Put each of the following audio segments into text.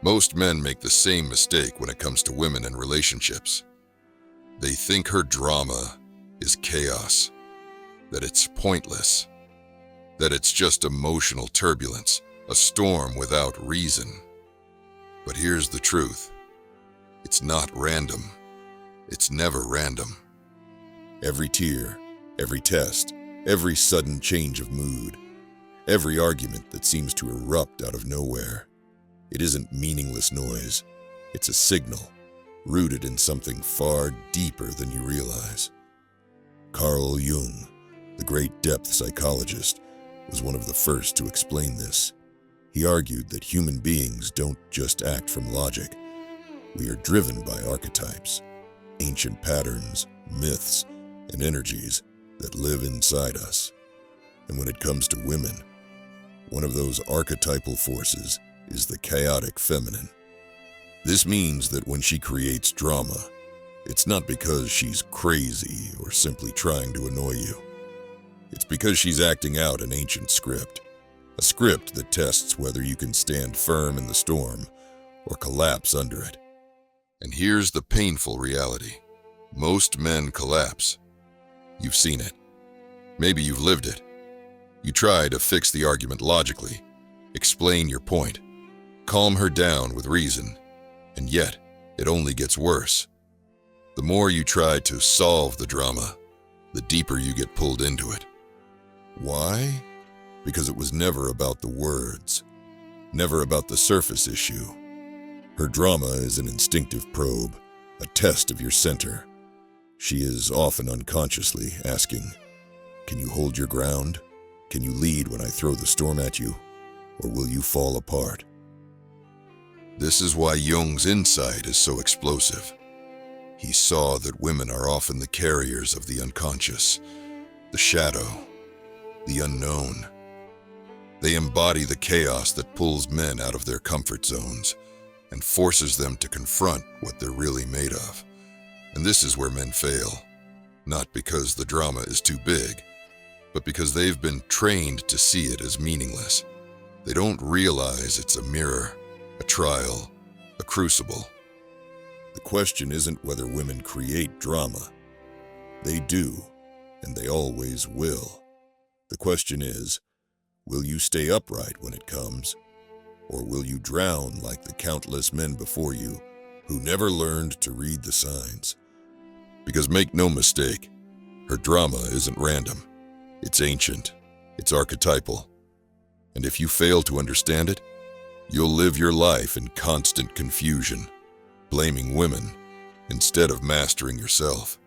Most men make the same mistake when it comes to women and relationships. They think her drama is chaos, that it's pointless, that it's just emotional turbulence, a storm without reason. But here's the truth. It's not random. It's never random. Every tear, every test, every sudden change of mood, every argument that seems to erupt out of nowhere. It isn't meaningless noise. It's a signal, rooted in something far deeper than you realize. Carl Jung, the great depth psychologist, was one of the first to explain this. He argued that human beings don't just act from logic. We are driven by archetypes, ancient patterns, myths, and energies that live inside us. And when it comes to women, one of those archetypal forces is the chaotic feminine. This means that when she creates drama, it's not because she's crazy or simply trying to annoy you. It's because she's acting out an ancient script, a script that tests whether you can stand firm in the storm or collapse under it. And here's the painful reality. Most men collapse. You've seen it. Maybe you've lived it. You try to fix the argument logically, explain your point, calm her down with reason, and yet it only gets worse. The more you try to solve the drama, the deeper you get pulled into it. Why? Because it was never about the words, never about the surface issue. Her drama is an instinctive probe, a test of your center. She is often unconsciously asking, can you hold your ground? Can you lead when I throw the storm at you? Or will you fall apart? This is why Jung's insight is so explosive. He saw that women are often the carriers of the unconscious, the shadow, the unknown. They embody the chaos that pulls men out of their comfort zones and forces them to confront what they're really made of. And this is where men fail, not because the drama is too big, but because they've been trained to see it as meaningless. They don't realize it's a mirror, a trial, a crucible. The question isn't whether women create drama. They do, and they always will. The question is, will you stay upright when it comes? Or will you drown like the countless men before you who never learned to read the signs? Because make no mistake, her drama isn't random. It's ancient, it's archetypal. And if you fail to understand it, you'll live your life in constant confusion, blaming women instead of mastering yourself.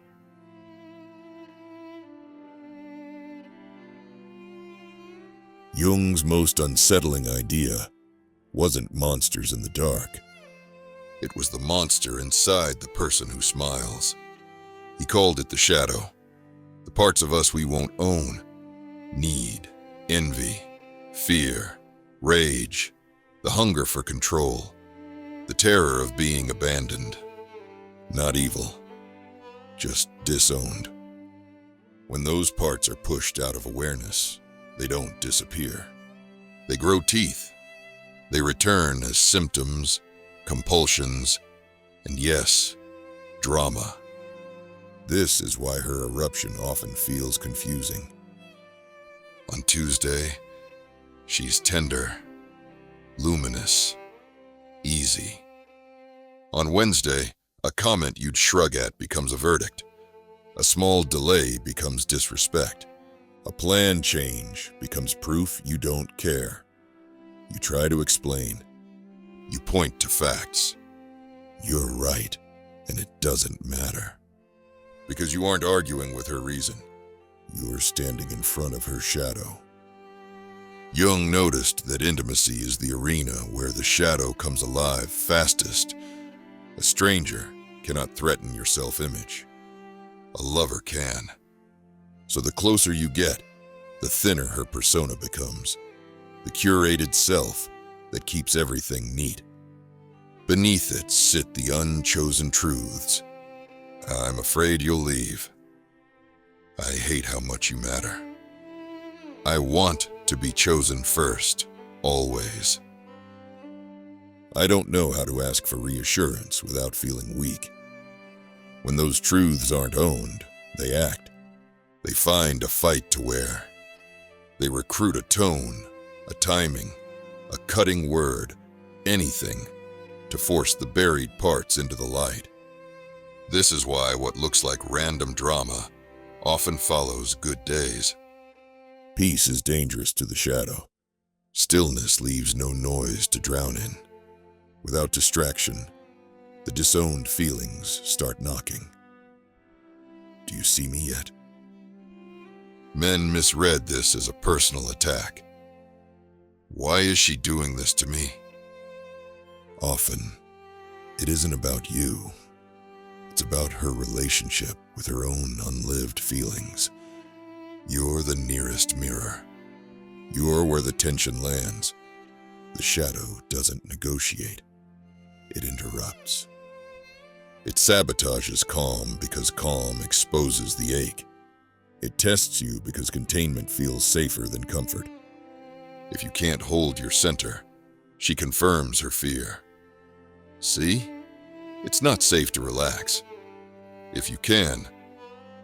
Jung's most unsettling idea wasn't monsters in the dark. It was the monster inside the person who smiles. He called it the shadow, the parts of us we won't own, need, envy, fear, rage, the hunger for control, the terror of being abandoned. Not evil, just disowned. When those parts are pushed out of awareness, they don't disappear. They grow teeth. They return as symptoms, compulsions, and yes, drama. This is why her eruption often feels confusing. On Tuesday, she's tender, luminous, easy. On Wednesday, a comment you'd shrug at becomes a verdict. A small delay becomes disrespect. A plan change becomes proof you don't care. You try to explain. You point to facts. You're right, and it doesn't matter. Because you aren't arguing with her reason. You're standing in front of her shadow. Jung noticed that intimacy is the arena where the shadow comes alive fastest. A stranger cannot threaten your self-image. A lover can. So the closer you get, the thinner her persona becomes. The curated self that keeps everything neat. Beneath it sit the unchosen truths. I'm afraid you'll leave. I hate how much you matter. I want to be chosen first, always. I don't know how to ask for reassurance without feeling weak. When those truths aren't owned, they act. They find a fight to wear. They recruit a tone, a timing, a cutting word, anything to force the buried parts into the light. This is why what looks like random drama often follows good days. Peace is dangerous to the shadow. Stillness leaves no noise to drown in. Without distraction, the disowned feelings start knocking. Do you see me yet? Men misread this as a personal attack. Why is she doing this to me? Often, it isn't about you. It's about her relationship with her own unlived feelings. You're the nearest mirror. You're where the tension lands. The shadow doesn't negotiate. It interrupts. It sabotages calm because calm exposes the ache. It tests you because containment feels safer than comfort. If you can't hold your center, she confirms her fear. See? It's not safe to relax. If you can,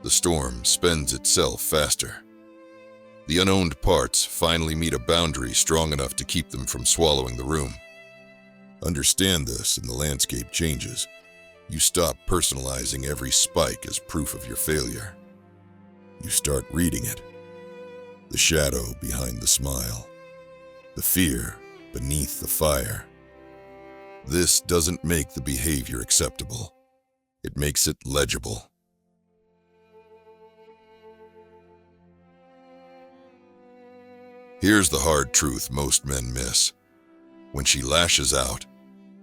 the storm spends itself faster. The unowned parts finally meet a boundary strong enough to keep them from swallowing the room. Understand this and the landscape changes. You stop personalizing every spike as proof of your failure. You start reading it. The shadow behind the smile. The fear beneath the fire. This doesn't make the behavior acceptable. It makes it legible. Here's the hard truth most men miss. When she lashes out,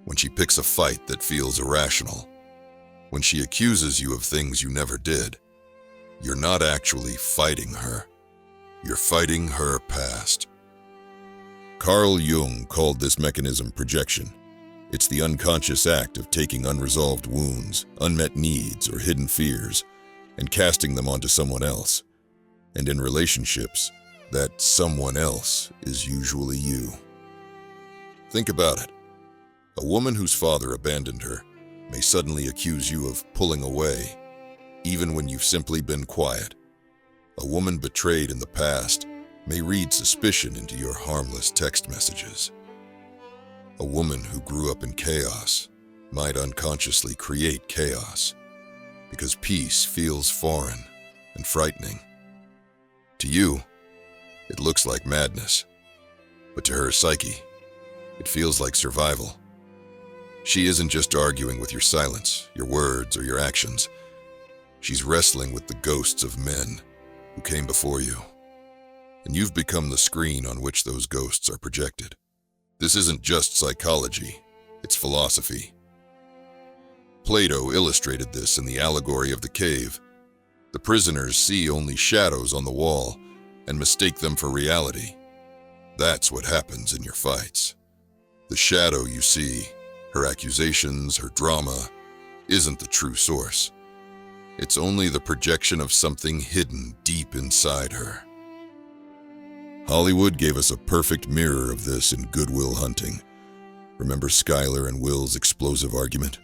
when she picks a fight that feels irrational, when she accuses you of things you never did, you're not actually fighting her. You're fighting her past. Carl Jung called this mechanism projection. It's the unconscious act of taking unresolved wounds, unmet needs, or hidden fears, and casting them onto someone else. And in relationships, that someone else is usually you. Think about it. A woman whose father abandoned her may suddenly accuse you of pulling away, even when you've simply been quiet. A woman betrayed in the past may read suspicion into your harmless text messages. A woman who grew up in chaos might unconsciously create chaos because peace feels foreign and frightening. To you, it looks like madness, but to her psyche, it feels like survival. She isn't just arguing with your silence, your words, or your actions. She's wrestling with the ghosts of men who came before you, and you've become the screen on which those ghosts are projected. This isn't just psychology, it's philosophy. Plato illustrated this in the allegory of the cave. The prisoners see only shadows on the wall and mistake them for reality. That's what happens in your fights. The shadow you see, her accusations, her drama, isn't the true source. It's only the projection of something hidden deep inside her. Hollywood gave us a perfect mirror of this in Good Will Hunting. Remember Skylar and Will's explosive argument?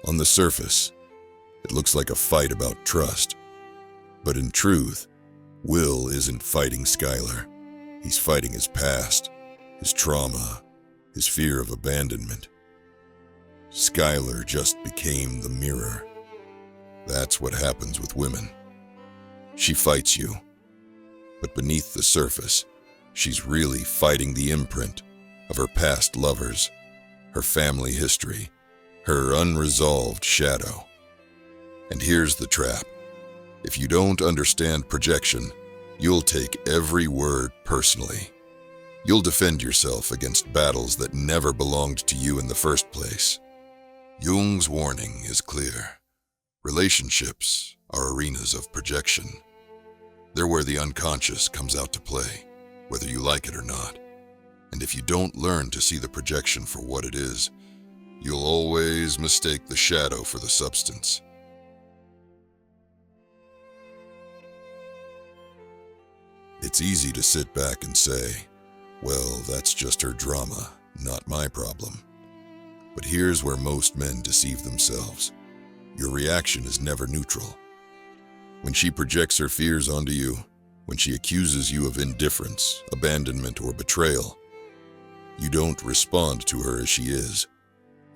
On the surface, it looks like a fight about trust. But in truth, Will isn't fighting Skylar. He's fighting his past, his trauma, his fear of abandonment. Skylar just became the mirror. That's what happens with women. She fights you. But beneath the surface, she's really fighting the imprint of her past lovers, her family history, her unresolved shadow. And here's the trap. If you don't understand projection, you'll take every word personally. You'll defend yourself against battles that never belonged to you in the first place. Jung's warning is clear. Relationships are arenas of projection. They're where the unconscious comes out to play, whether you like it or not. And if you don't learn to see the projection for what it is, you'll always mistake the shadow for the substance. It's easy to sit back and say, well, that's just her drama. Not my problem. But here's where most men deceive themselves. Your reaction is never neutral. When she projects her fears onto you, when she accuses you of indifference, abandonment, or betrayal, you don't respond to her as she is.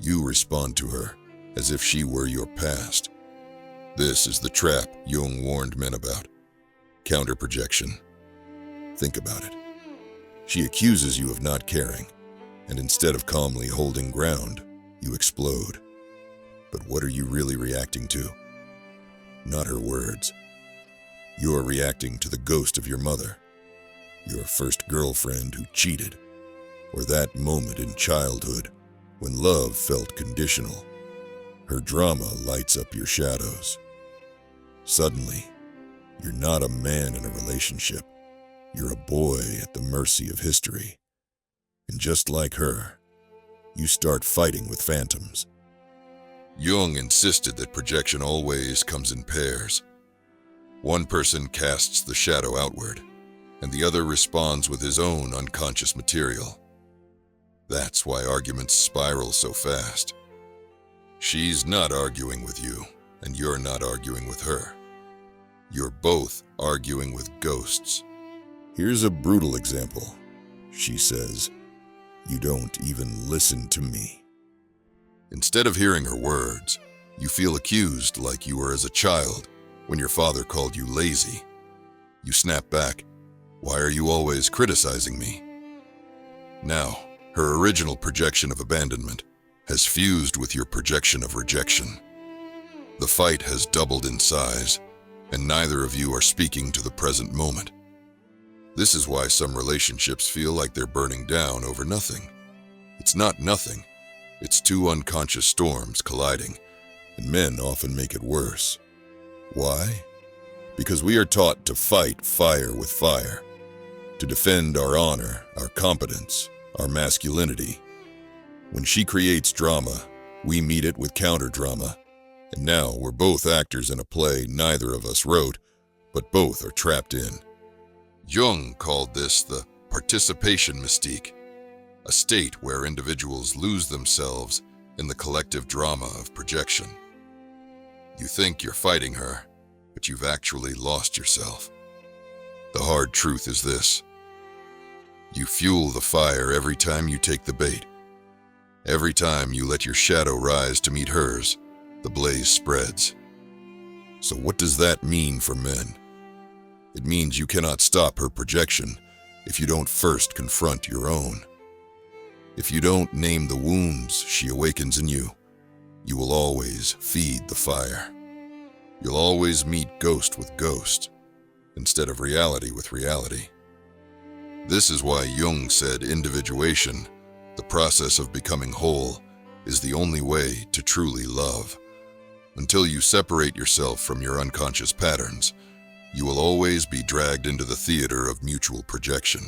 You respond to her as if she were your past. This is the trap Jung warned men about. Counter-projection. Think about it. She accuses you of not caring, and instead of calmly holding ground, you explode. But what are you really reacting to? Not her words. You're reacting to the ghost of your mother, your first girlfriend who cheated, or that moment in childhood when love felt conditional. Her drama lights up your shadows. Suddenly, you're not a man in a relationship. You're a boy at the mercy of history. And just like her, you start fighting with phantoms. Jung insisted that projection always comes in pairs. One person casts the shadow outward, and the other responds with his own unconscious material. That's why arguments spiral so fast. She's not arguing with you, and you're not arguing with her. You're both arguing with ghosts. Here's a brutal example. She says, "You don't even listen to me." Instead of hearing her words, you feel accused like you were as a child when your father called you lazy. You snap back, "Why are you always criticizing me?" Now, her original projection of abandonment has fused with your projection of rejection. The fight has doubled in size, and neither of you are speaking to the present moment. This is why some relationships feel like they're burning down over nothing. It's not nothing. It's two unconscious storms colliding, and men often make it worse. Why? Because we are taught to fight fire with fire, to defend our honor, our competence, our masculinity. When she creates drama, we meet it with counter-drama, and now we're both actors in a play neither of us wrote, but both are trapped in. Jung called this the participation mystique, a state where individuals lose themselves in the collective drama of projection. You think you're fighting her, but you've actually lost yourself. The hard truth is this: you fuel the fire every time you take the bait. Every time you let your shadow rise to meet hers, the blaze spreads. So what does that mean for men? It means you cannot stop her projection if you don't first confront your own. If you don't name the wounds she awakens in you, you will always feed the fire. You'll always meet ghost with ghost, instead of reality with reality. This is why Jung said individuation, the process of becoming whole, is the only way to truly love. Until you separate yourself from your unconscious patterns, you will always be dragged into the theater of mutual projection.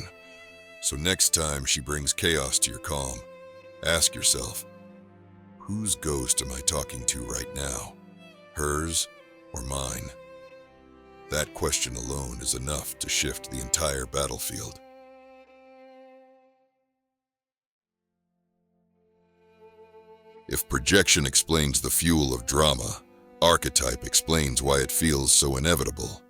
So next time she brings chaos to your calm, ask yourself, whose ghost am I talking to right now? Hers or mine? That question alone is enough to shift the entire battlefield. If projection explains the fuel of drama, archetype explains why it feels so inevitable.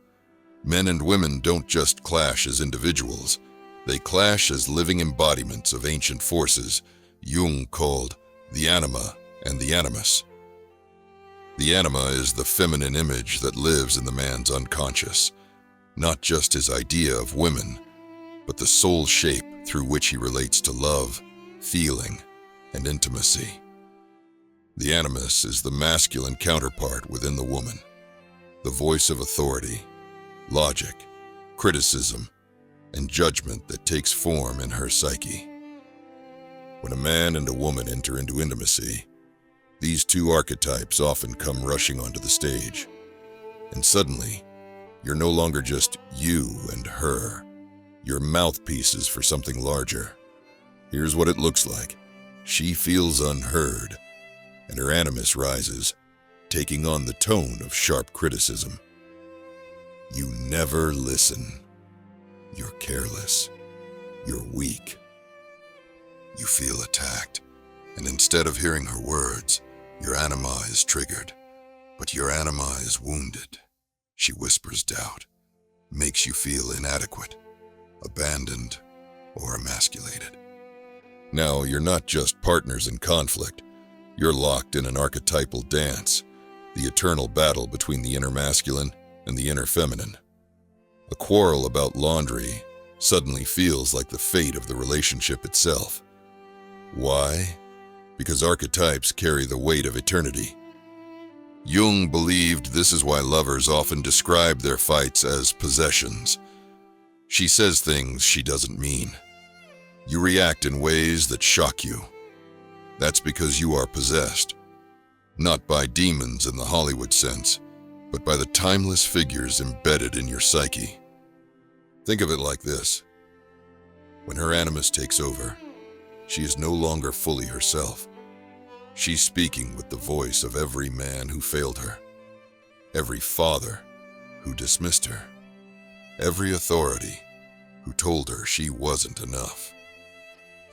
Men and women don't just clash as individuals, they clash as living embodiments of ancient forces Jung called the anima and the animus. The anima is the feminine image that lives in the man's unconscious, not just his idea of women, but the soul shape through which he relates to love, feeling, and intimacy. The animus is the masculine counterpart within the woman, the voice of authority, logic, criticism, and judgment that takes form in her psyche. When a man and a woman enter into intimacy, these two archetypes often come rushing onto the stage. And suddenly, you're no longer just you and her. You're mouthpieces for something larger. Here's what it looks like. She feels unheard, and her animus rises, taking on the tone of sharp criticism. You never listen. You're careless. You're weak. You feel attacked, and instead of hearing her words, your anima is triggered. But your anima is wounded. She whispers doubt, makes you feel inadequate, abandoned, or emasculated. Now, you're not just partners in conflict. You're locked in an archetypal dance, the eternal battle between the inner masculine and the inner feminine. A quarrel about laundry suddenly feels like the fate of the relationship itself. Why? Because archetypes carry the weight of eternity. Jung believed this is why lovers often describe their fights as possessions. She says things she doesn't mean. You react in ways that shock you. That's because you are possessed, not by demons in the Hollywood sense, but by the timeless figures embedded in your psyche. Think of it like this. When her animus takes over, she is no longer fully herself. She's speaking with the voice of every man who failed her, every father who dismissed her, every authority who told her she wasn't enough.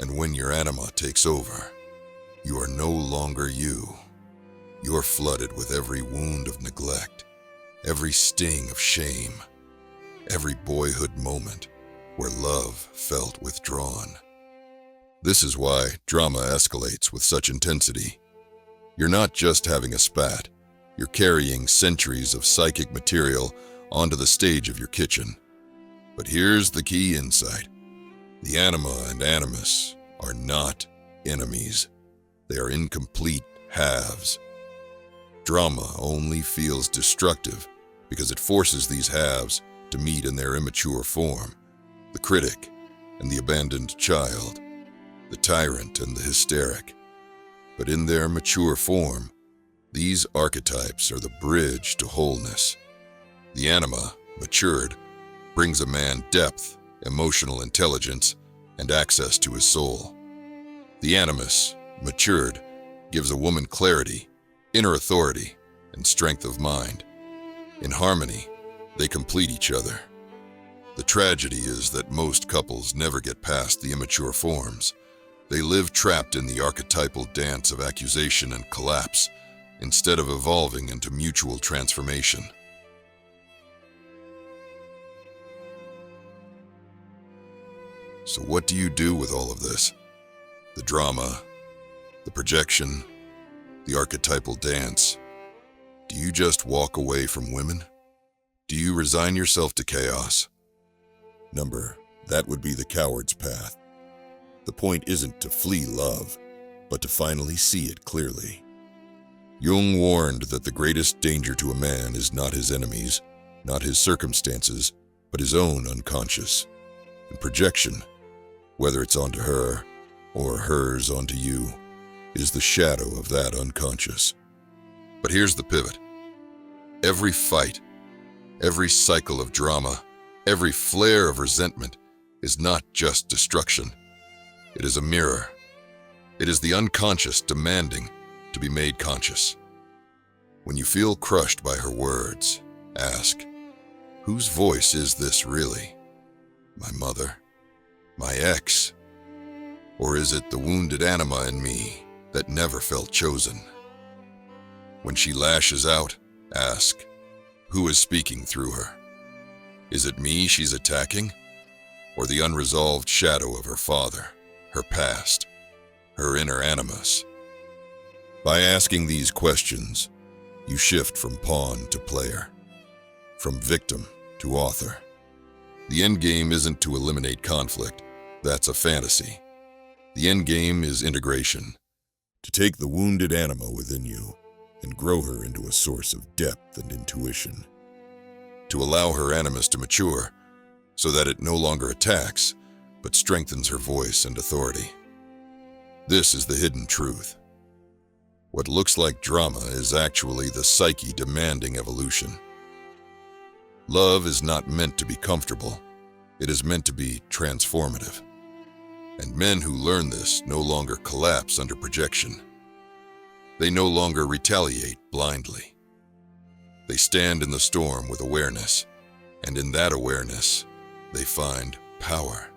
And when your anima takes over, you are no longer you. You're flooded with every wound of neglect, every sting of shame, every boyhood moment where love felt withdrawn. This is why drama escalates with such intensity. You're not just having a spat, you're carrying centuries of psychic material onto the stage of your kitchen. But here's the key insight. The anima and animus are not enemies. They are incomplete halves. Drama only feels destructive because it forces these halves to meet in their immature form, the critic and the abandoned child, the tyrant and the hysteric. But in their mature form, these archetypes are the bridge to wholeness. The anima, matured, brings a man depth, emotional intelligence, and access to his soul. The animus, matured, gives a woman clarity, inner authority, and strength of mind. In harmony, they complete each other. The tragedy is that most couples never get past the immature forms. They live trapped in the archetypal dance of accusation and collapse, instead of evolving into mutual transformation. So what do you do with all of this? The drama, the projection, the archetypal dance. Do you just walk away from women? Do you resign yourself to chaos? That would be the coward's path. The point isn't to flee love, but to finally see it clearly. Jung warned that the greatest danger to a man is not his enemies, not his circumstances, but his own unconscious. And projection, whether it's onto her or hers onto you, is the shadow of that unconscious. But here's the pivot. Every fight, every cycle of drama, every flare of resentment is not just destruction. It is a mirror. It is the unconscious demanding to be made conscious. When you feel crushed by her words, ask, whose voice is this really? My mother? My ex? Or is it the wounded anima in me that never felt chosen? When she lashes out, ask, who is speaking through her? Is it me she's attacking? Or the unresolved shadow of her father, her past, her inner animus? By asking these questions, you shift from pawn to player, from victim to author. The endgame isn't to eliminate conflict. That's a fantasy. The endgame is integration. To take the wounded anima within you and grow her into a source of depth and intuition. To allow her animus to mature so that it no longer attacks, but strengthens her voice and authority. This is the hidden truth. What looks like drama is actually the psyche demanding evolution. Love is not meant to be comfortable. It is meant to be transformative. And men who learn this no longer collapse under projection. They no longer retaliate blindly. They stand in the storm with awareness, and in that awareness, they find power.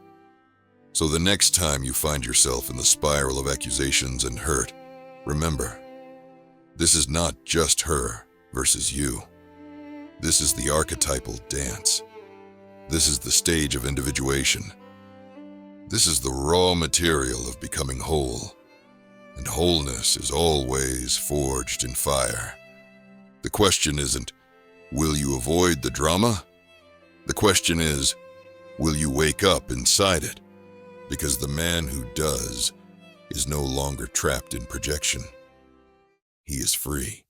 So the next time you find yourself in the spiral of accusations and hurt, remember, this is not just her versus you. This is the archetypal dance. This is the stage of individuation. This is the raw material of becoming whole. And wholeness is always forged in fire. The question isn't, will you avoid the drama? The question is, will you wake up inside it? Because the man who does is no longer trapped in projection. He is free.